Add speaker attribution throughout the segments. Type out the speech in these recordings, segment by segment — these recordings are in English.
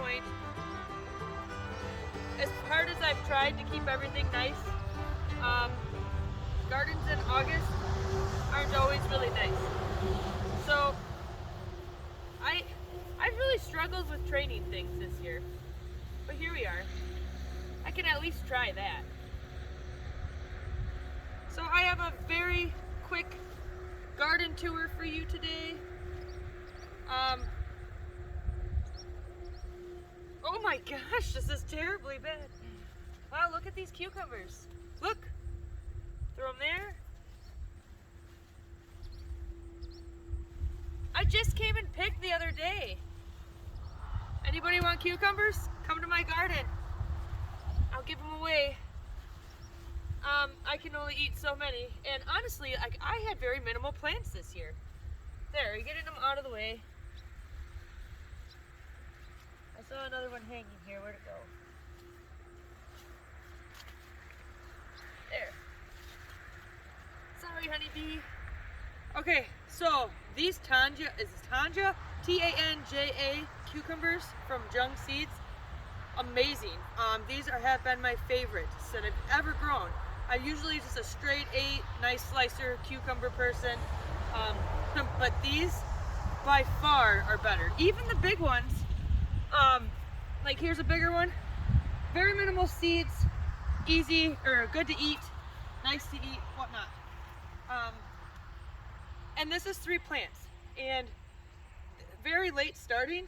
Speaker 1: point. As hard as I've tried to keep everything nice, gardens in August aren't always really nice. So I've really struggled with training things this year, but here we are. I can at least try that. So I have a very quick garden tour for you today. Oh my gosh, this is terribly bad. Wow, look at these cucumbers. Look, throw them there. I just came and picked the other day. Anybody want cucumbers? Come to my garden. I'll give them away. I can only eat so many, and honestly, I had very minimal plants this year. There, you're getting them out of the way. I saw another one hanging here. Where'd it go? There. Sorry, honeybee. Okay, so these Tanja, T-A-N-J-A cucumbers from Jung Seeds. Amazing. These have been my favorites that I've ever grown. I'm usually just a straight 8, nice slicer cucumber person, but these by far are better. Even the big ones, like here's a bigger one, very minimal seeds, easy or good to eat, nice to eat, whatnot. And this is 3 plants, and very late starting.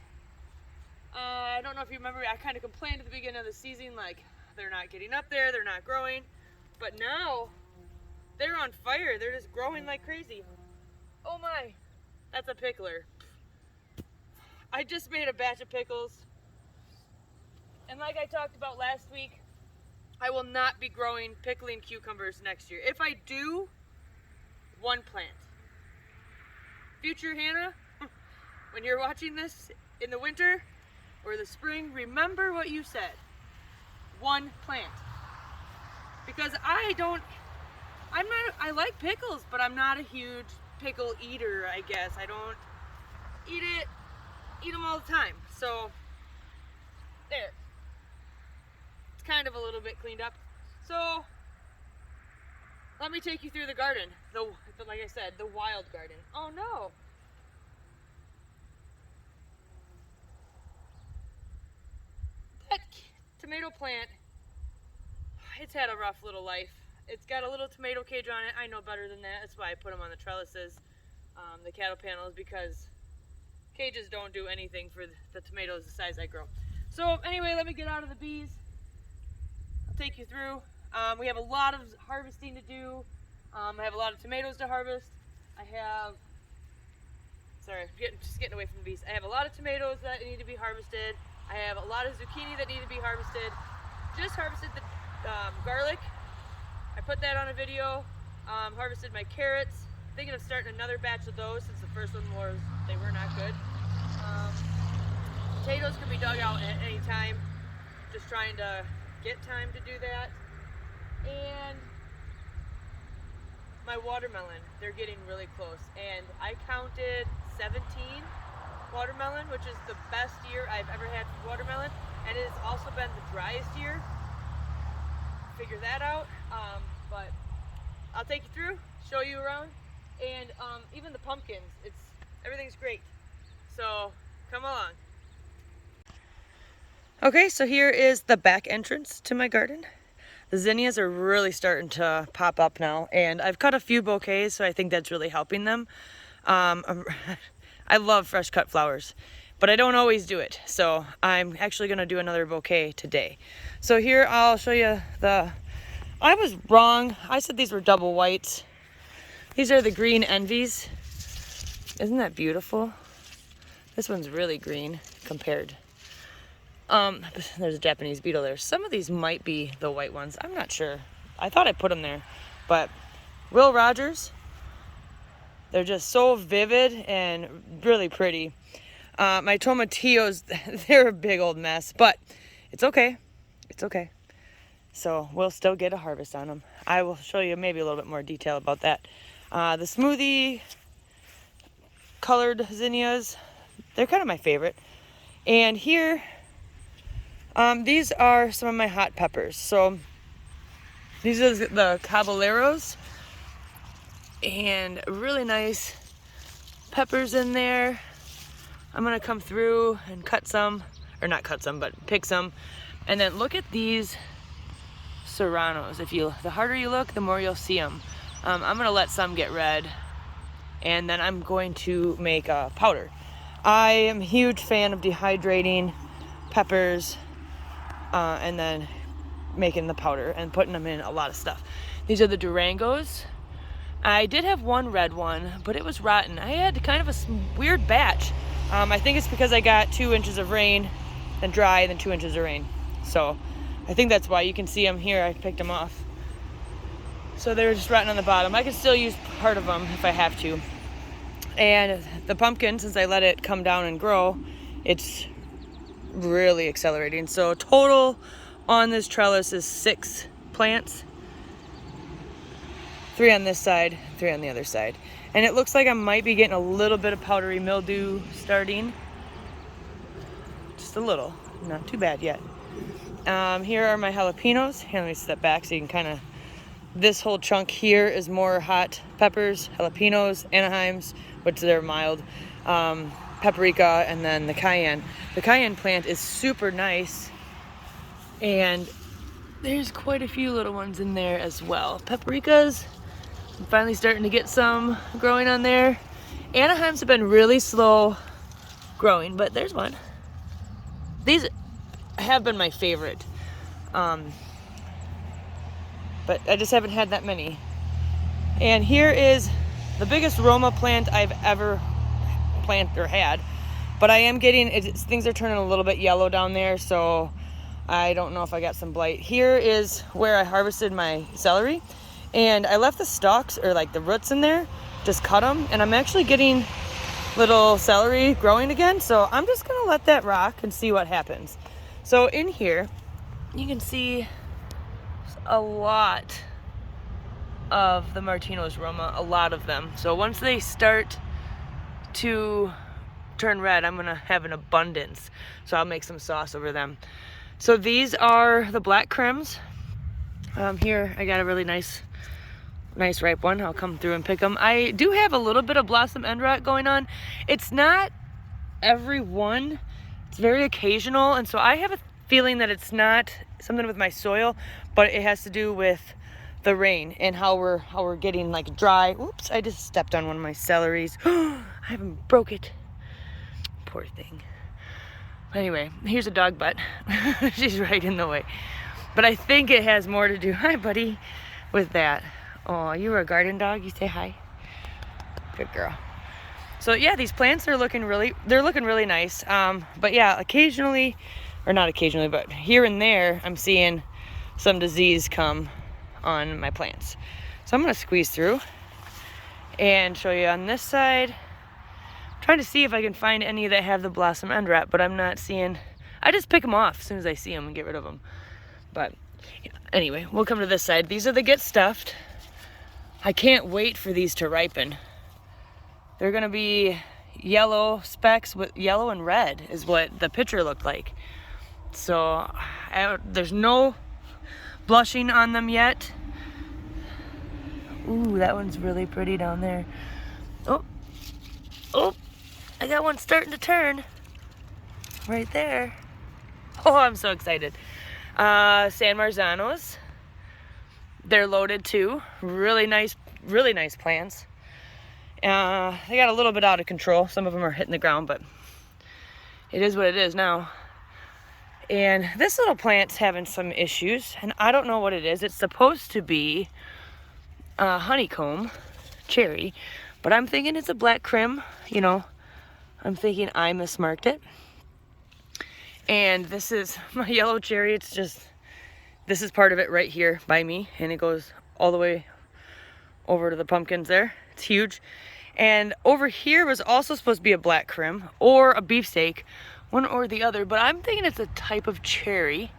Speaker 1: I don't know if you remember, I kind of complained at the beginning of the season, like they're not getting up there, they're not growing. But now, they're on fire. They're just growing like crazy. Oh my, that's a pickler. I just made a batch of pickles. And like I talked about last week, I will not be growing pickling cucumbers next year. If I do, 1 plant. Future Hannah, when you're watching this in the winter or the spring, remember what you said. 1 plant. Because I like pickles, but I'm not a huge pickle eater, I guess. I don't eat them all the time. So, there. It's kind of a little bit cleaned up. So, let me take you through the garden. Like I said, the wild garden. Oh no. That tomato plant, it's had a rough little life. It's got a little tomato cage on it. I know better than that. That's why I put them on the trellises, the cattle panels, because cages don't do anything for the tomatoes the size I grow. So anyway, let me get out of the bees. I'll take you through. We have a lot of harvesting to do. I have a lot of tomatoes to harvest. Sorry, just getting away from the bees. I have a lot of tomatoes that need to be harvested. I have a lot of zucchini that need to be harvested. Just harvested the garlic. I put that on a video. Harvested my carrots. Thinking of starting another batch of those since the first one they were not good. Potatoes can be dug out at any time. Just trying to get time to do that. And my watermelon, they're getting really close. And I counted 17 watermelon, which is the best year I've ever had for watermelon. And it has also been the driest year. Figure that out. But I'll take you through, show you around. And even the pumpkins, everything's great. So come along. Okay, so here is the back entrance to my garden. The zinnias are really starting to pop up now, and I've cut a few bouquets, so I think that's really helping them. I love fresh cut flowers, but I don't always do it. So I'm actually gonna do another bouquet today. So here I'll show you I was wrong. I said these were double whites. These are the green envies. Isn't that beautiful? This one's really green compared. There's a Japanese beetle there. Some of these might be the white ones. I'm not sure. I thought I put them there. But Will Rogers, they're just so vivid and really pretty. My tomatillos, they're a big old mess, but it's okay. It's okay. So we'll still get a harvest on them. I will show you maybe a little bit more detail about that. The smoothie colored zinnias, they're kind of my favorite. And here These are some of my hot peppers. So these are the caballeros, and really nice peppers in there. I'm gonna come through and cut some, or not cut some, but pick some. And then look at these serranos. The harder you look, the more you'll see them. I'm gonna let some get red, and then I'm going to make a powder. I am a huge fan of dehydrating peppers and then making the powder and putting them in a lot of stuff. These are the Durangos. I did have one red one, but it was rotten. I had kind of a weird batch. I think it's because I got 2 inches of rain, then dry, then 2 inches of rain. So I think that's why. You can see them here. I picked them off. So they're just rotten on the bottom. I can still use part of them if I have to. And the pumpkin, since I let it come down and grow, it's really accelerating. So total on this trellis is 6 plants. 3 on this side, 3 on the other side. And it looks like I might be getting a little bit of powdery mildew starting. Just a little, not too bad yet. Here are my jalapenos. Here, let me step back so you can kind of, this whole chunk here is more hot peppers, jalapenos, Anaheims, which they're mild, paprika, and then the cayenne. The cayenne plant is super nice, and there's quite a few little ones in there as well. Paprikas, I'm finally starting to get some growing on there. Anaheims have been really slow growing, but there's one. These have been my favorite, but I just haven't had that many. And here is the biggest Roma plant I've ever planted or had, but I am getting, things are turning a little bit yellow down there, so I don't know if I got some blight. Here is where I harvested my celery, and I left the stalks, or like the roots in there, just cut them, and I'm actually getting little celery growing again, so I'm just gonna let that rock and see what happens. So in here, you can see a lot of the Martino's Roma, a lot of them. So once they start to turn red, I'm gonna have an abundance. So I'll make some sauce over them. So these are the black crims. Here I got a really nice ripe one. I'll come through and pick them. I do have a little bit of blossom end rot going on. It's not every one. It's very occasional, and so I have a feeling that it's not something with my soil, but it has to do with the rain and how we're getting like dry. Oops, I just stepped on one of my celeries. I haven't broke it. Poor thing. Anyway, here's a dog butt. She's right in the way. But I think it has more to do, hi buddy, with that. Oh, you were a garden dog? You say hi? Good girl. So yeah, these plants are looking really nice. But yeah, occasionally, or not occasionally, but here and there, I'm seeing some disease come on my plants. So I'm gonna squeeze through and show you on this side. I'm trying to see if I can find any that have the blossom end wrap, but I'm not seeing. I just pick them off as soon as I see them and get rid of them. But anyway, we'll come to this side. These are the get stuffed. I can't wait for these to ripen. They're gonna be yellow specks with yellow and red is what the picture looked like. So there's no blushing on them yet. Ooh, that one's really pretty down there. Oh, I got one starting to turn right there. Oh, I'm so excited. San Marzanos. They're loaded too. Really nice plants. They got a little bit out of control. Some of them are hitting the ground, but it is what it is now. And this little plant's having some issues, and I don't know what it is. It's supposed to be a honeycomb cherry, but I'm thinking it's a black crim. You know, I'm thinking I mismarked it. And this is my yellow cherry. It's just, this is part of it right here by me, and it goes all the way over to the pumpkins there. It's huge. And over here was also supposed to be a black crim or a beefsteak, one or the other, but I'm thinking it's a type of cherry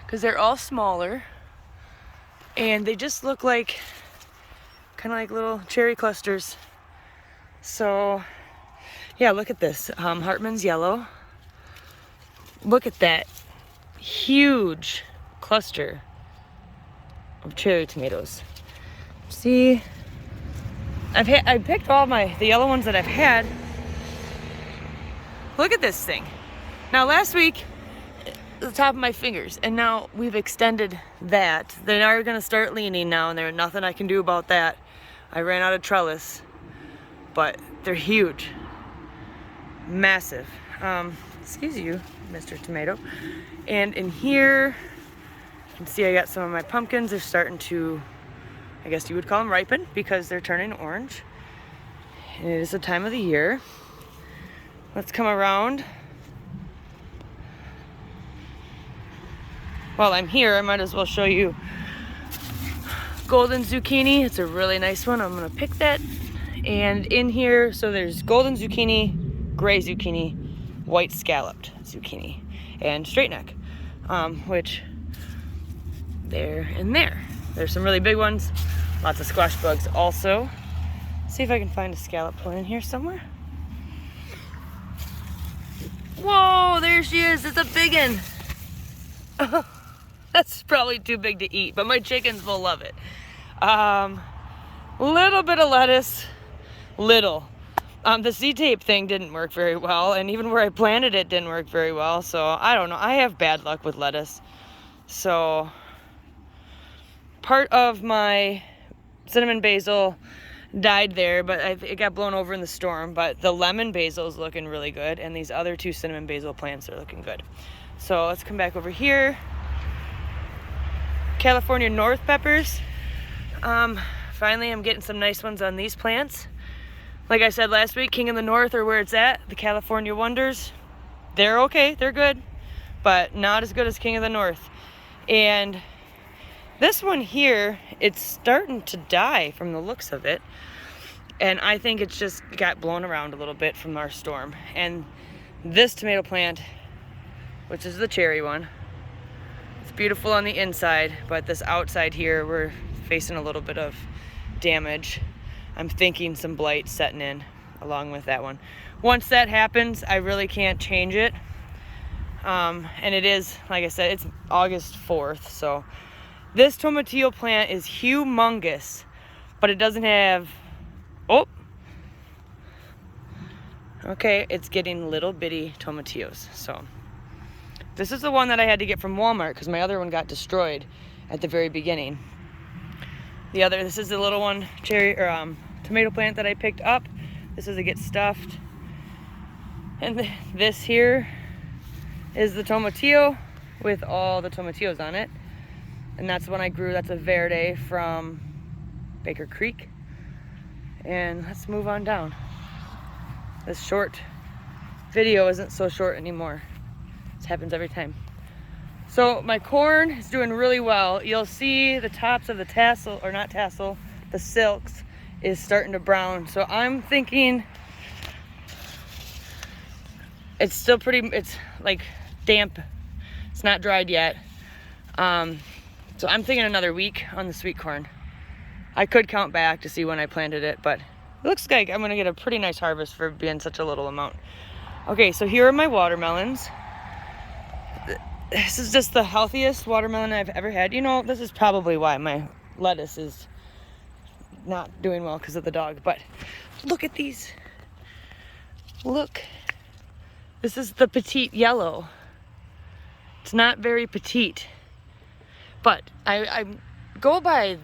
Speaker 1: because they're all smaller and they just look like kind of like little cherry clusters. So yeah, look at this. Hartman's yellow. Look at that huge cluster of cherry tomatoes. See, I picked all the yellow ones that I've had. Look at this thing. Now last week, the top of my fingers, and now we've extended that. They are gonna start leaning now, and there's nothing I can do about that. I ran out of trellis, but they're huge, massive. Excuse you, Mr. Tomato. And in here, you can see I got some of my pumpkins. They're starting to, I guess you would call them ripen, because they're turning orange. And it is the time of the year. Let's come around. While I'm here, I might as well show you golden zucchini. It's a really nice one. I'm gonna pick that. And in here, so there's golden zucchini, gray zucchini, white scalloped zucchini, and straight neck, which there and there. There's some really big ones, lots of squash bugs also. See if I can find a scalloped one in here somewhere. Whoa, there she is. It's a big one. That's probably too big to eat, but my chickens will love it. Little bit of lettuce, little. The C-tape thing didn't work very well, and even where I planted it didn't work very well, so I don't know. I have bad luck with lettuce. So part of my cinnamon basil died there, but it got blown over in the storm. But the lemon basil is looking really good, and these other two cinnamon basil plants are looking good. So let's come back over here. California North peppers. Finally, I'm getting some nice ones on these plants. Like I said last week, King of the North are where it's at. The California Wonders, they're okay, they're good, but not as good as King of the North. And this one here, it's starting to die from the looks of it. And I think it's just got blown around a little bit from our storm. And this tomato plant, which is the cherry one, it's beautiful on the inside, but this outside here, we're facing a little bit of damage. I'm thinking some blight setting in along with that one. Once that happens, I really can't change it. And it is, like I said, it's August 4th, so this tomatillo plant is humongous, but it doesn't have, okay, it's getting little bitty tomatillos. So this is the one that I had to get from Walmart because my other one got destroyed at the very beginning. This is the little one, tomato plant that I picked up. This is to get stuffed. And this here is the tomatillo with all the tomatillos on it. And that's the one I grew. That's a Verde from Baker Creek. And let's move on down. This short video isn't so short anymore. This happens every time. So my corn is doing really well. You'll see the tops of the tassel, or not tassel, the silks is starting to brown. So I'm thinking it's still it's like damp. It's not dried yet. So I'm thinking another week on the sweet corn. I could count back to see when I planted it, but it looks like I'm gonna get a pretty nice harvest for being such a little amount. Okay, so here are my watermelons. This is just the healthiest watermelon I've ever had. You know, this is probably why my lettuce is not doing well because of the dog. But look at these. Look. This is the petite yellow. It's not very petite. But I go by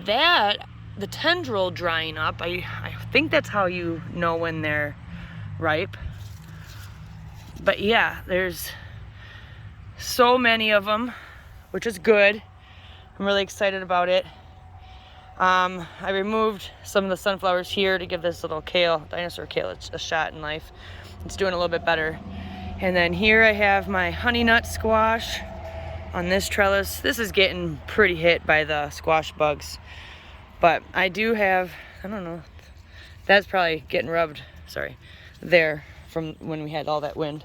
Speaker 1: that, the tendril drying up. I think that's how you know when they're ripe. But yeah, there's so many of them, which is good. I'm really excited about it. I removed some of the sunflowers here to give this little kale, dinosaur kale, a shot in life. It's doing a little bit better. And then here I have my honey nut squash on this trellis. This is getting pretty hit by the squash bugs. But I do have, I don't know, that's probably getting rubbed, there from when we had all that wind.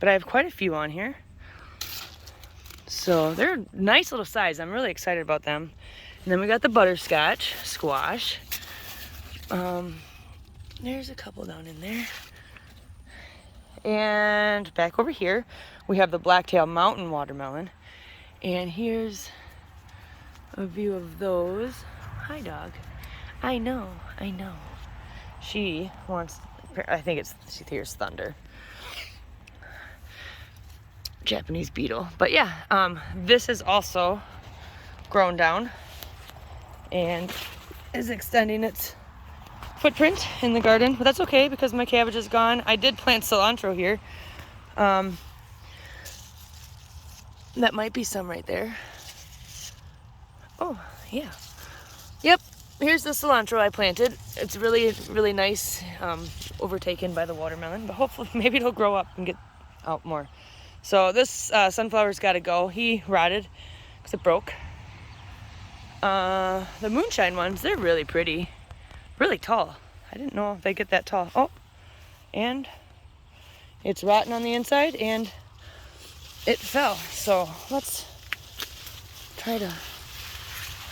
Speaker 1: But I have quite a few on here. So they're nice little size. I'm really excited about them. And then we got the butterscotch squash. There's a couple down in there. And back over here, we have the Blacktail Mountain watermelon. And here's a view of those. Hi, dog. I know. She wants, I think she hears thunder. Japanese beetle. But yeah, this is also grown down and is extending its footprint in the garden, but that's okay because my cabbage is gone. I did plant cilantro here. That might be some right there. Oh, yeah. Yep, here's the cilantro I planted. It's really, really nice, overtaken by the watermelon, but hopefully maybe it'll grow up and get out more. So this sunflower's got to go. He rotted because it broke. The moonshine ones, they're really pretty, really tall. I didn't know if they get that tall. Oh, and it's rotten on the inside and it fell. So let's try to,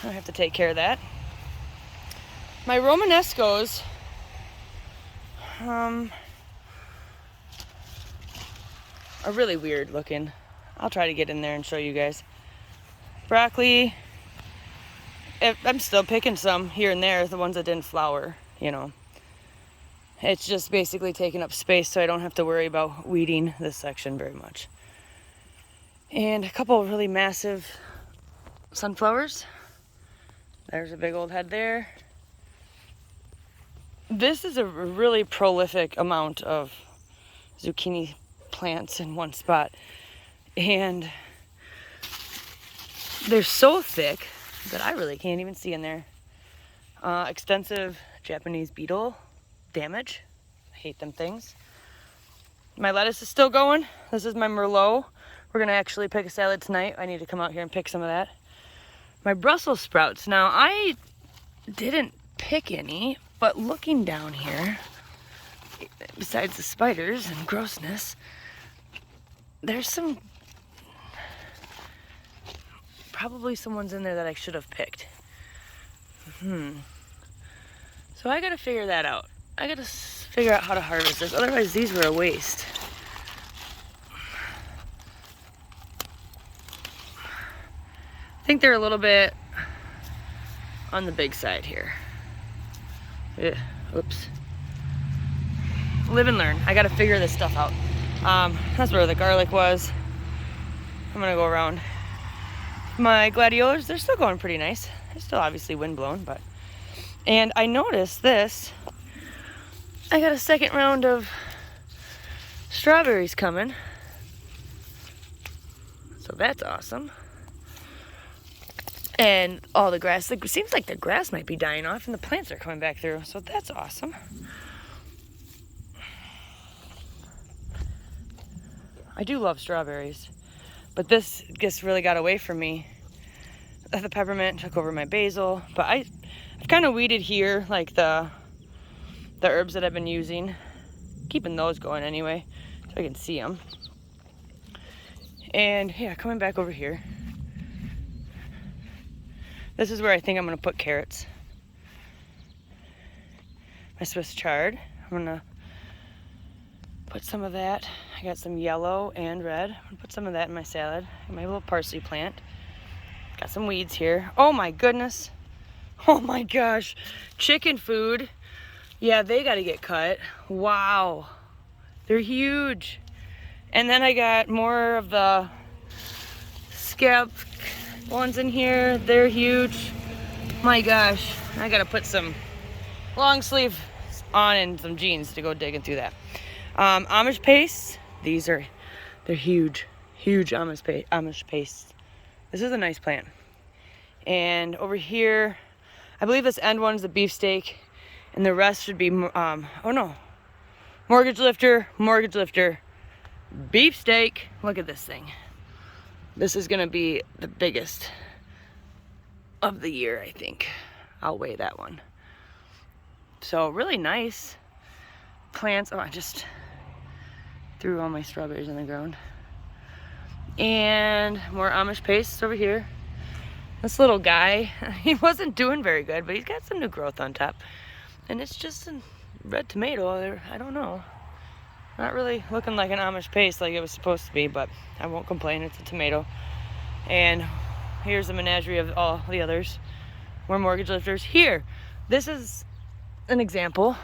Speaker 1: I have to take care of that. My Romanescos, are really weird looking. I'll try to get in there and show you guys. Broccoli, I'm still picking some here and there, the ones that didn't flower, you know. It's just basically taking up space so I don't have to worry about weeding this section very much. And a couple of really massive sunflowers. There's a big old head there. This is a really prolific amount of zucchini plants in one spot. And they're so thick that I really can't even see in there. Extensive Japanese beetle damage. I hate them things. My lettuce is still going. This is my Merlot. We're gonna actually pick a salad tonight. I need to come out here and pick some of that. My Brussels sprouts. Now I didn't pick any, but looking down here, besides the spiders and grossness, there's probably some ones in there that I should have picked. So I gotta figure that out. I gotta figure out how to harvest this. Otherwise, these were a waste. I think they're a little bit on the big side here. Oops. Live and learn. I gotta figure this stuff out. That's where the garlic was. I'm gonna go around. My gladiolas, they're still going pretty nice. They're still obviously windblown, but. And I noticed this. I got a second round of strawberries coming. So that's awesome. And all the grass, it seems like the grass might be dying off and the plants are coming back through. So that's awesome. I do love strawberries, but this just really got away from me. The peppermint took over my basil, but I've kind of weeded here, like the herbs that I've been using, keeping those going anyway, so I can see them. And yeah, coming back over here. This is where I think I'm gonna put carrots. My Swiss chard, I'm gonna put some of that. I got some yellow and red. I'm gonna put some of that in my salad. Got my little parsley plant. Got some weeds here. Oh my goodness. Oh my gosh. Chicken food. Yeah, they gotta get cut. Wow. They're huge. And then I got more of the scab ones in here. They're huge. My gosh. I gotta put some long sleeve on and some jeans to go digging through that. Amish paste. They're huge. Huge Amish paste. This is a nice plant. And over here, I believe this end one's the beefsteak, and the rest should be, oh no, mortgage lifter, beefsteak. Look at this thing. This is gonna be the biggest of the year, I think. I'll weigh that one. So really nice plants. Oh, I just threw all my strawberries on the ground. And more Amish paste over here. This little guy, he wasn't doing very good, but he's got some new growth on top. And it's just a red tomato. I don't know. Not really looking like an Amish paste like it was supposed to be, but I won't complain. It's a tomato. And here's a menagerie of all the others. More mortgage lifters. Here, this is an example.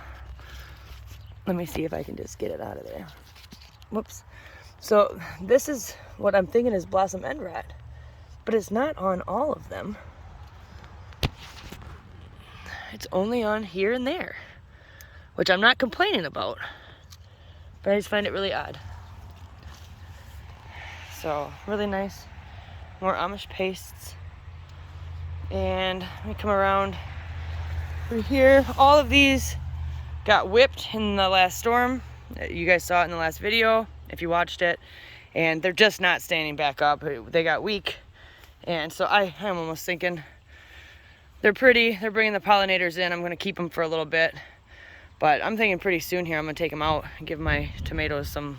Speaker 1: Let me see if I can just get it out of there. Whoops. So this is what I'm thinking is blossom end rot, but it's not on all of them. It's only on here and there, which I'm not complaining about, but I just find it really odd. So really nice. More Amish pastes. And let me come around through here. All of these got whipped in the last storm. You guys saw it in the last video if you watched it, and they're just not standing back up. They got weak, and so I'm almost thinking they're pretty. They're bringing the pollinators in. I'm going to keep them for a little bit, but I'm thinking pretty soon here I'm going to take them out and give my tomatoes some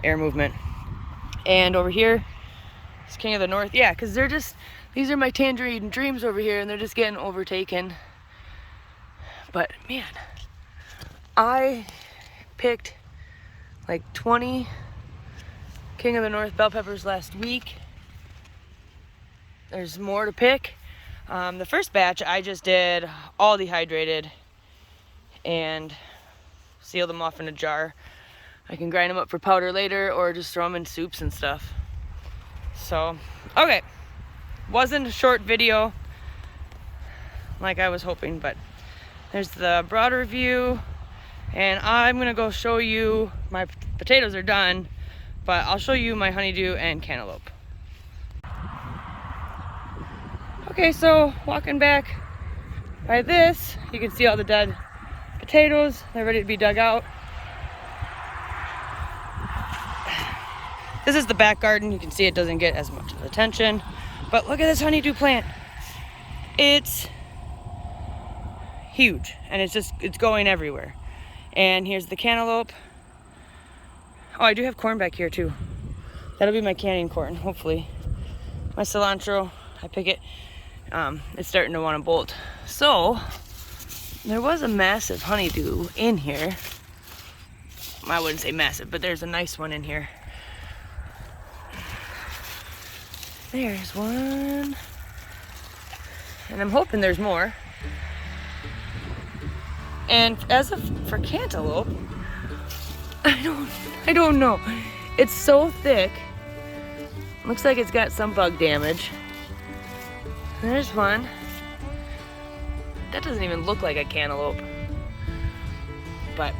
Speaker 1: air movement. And over here is King of the North. Yeah, because they're just, these are my tangerine dreams over here, and they're just getting overtaken. But man, I picked like 20 King of the North bell peppers last week. There's more to pick. The first batch I just did all dehydrated and sealed them off in a jar. I can grind them up for powder later or just throw them in soups and stuff. So, okay. Wasn't a short video like I was hoping, but there's the broader view. And I'm gonna go show you, my potatoes are done, but I'll show you my honeydew and cantaloupe. Okay, so walking back by this, you can see all the dead potatoes. They're ready to be dug out. This is the back garden. You can see it doesn't get as much attention, but look at this honeydew plant. It's huge, and it's going everywhere. And here's the cantaloupe. Oh, I do have corn back here too. That'll be my canning corn, hopefully. My cilantro, I pick it. It's starting to want to bolt. So, there was a massive honeydew in here. I wouldn't say massive, but there's a nice one in here. There's one. And I'm hoping there's more. And as for cantaloupe, I don't know. It's so thick. Looks like it's got some bug damage. There's one. That doesn't even look like a cantaloupe. But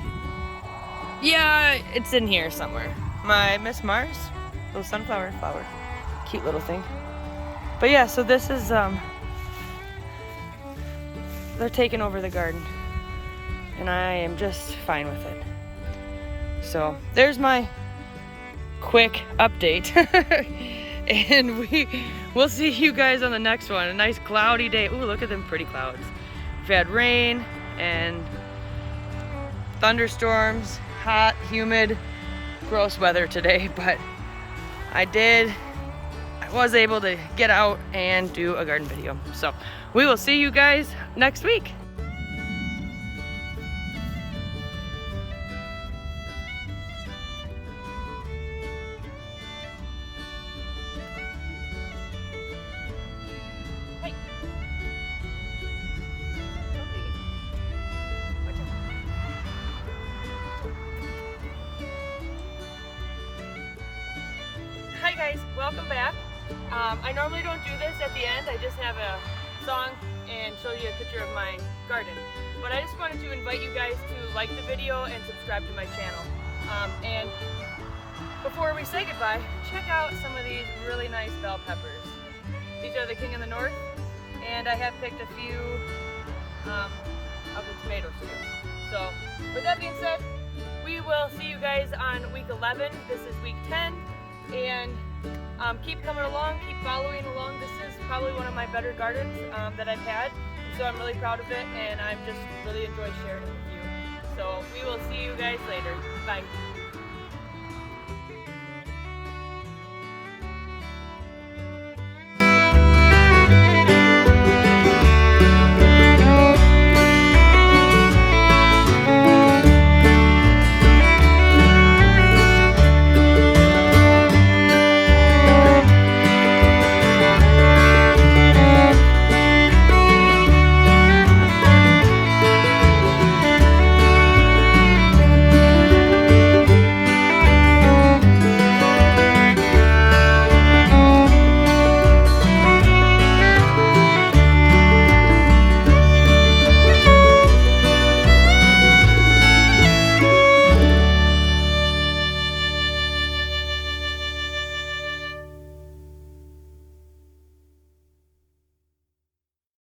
Speaker 1: yeah, it's in here somewhere. My Miss Mars, little sunflower flower. Cute little thing. But yeah, so this is they're taking over the garden. And I am just fine with it. So there's my quick update. And we'll see you guys on the next one. A nice cloudy day. Ooh, look at them pretty clouds. We've had rain and thunderstorms, hot, humid, gross weather today, but I was able to get out and do a garden video. So we will see you guys next week. Hi guys, welcome back. I normally don't do this at the end. I just have a song and show you a picture of my garden. But I just wanted to invite you guys to like the video and subscribe to my channel. And before we say goodbye, check out some of these really nice bell peppers. These are the King of the North, and I have picked a few of the tomatoes too. So with that being said, we will see you guys on week 11. This is week 10. And keep coming along, keep following along. This is probably one of my better gardens that I've had, so I'm really proud of it, and I'm just really enjoy sharing it with you. So we will see you guys later. Bye.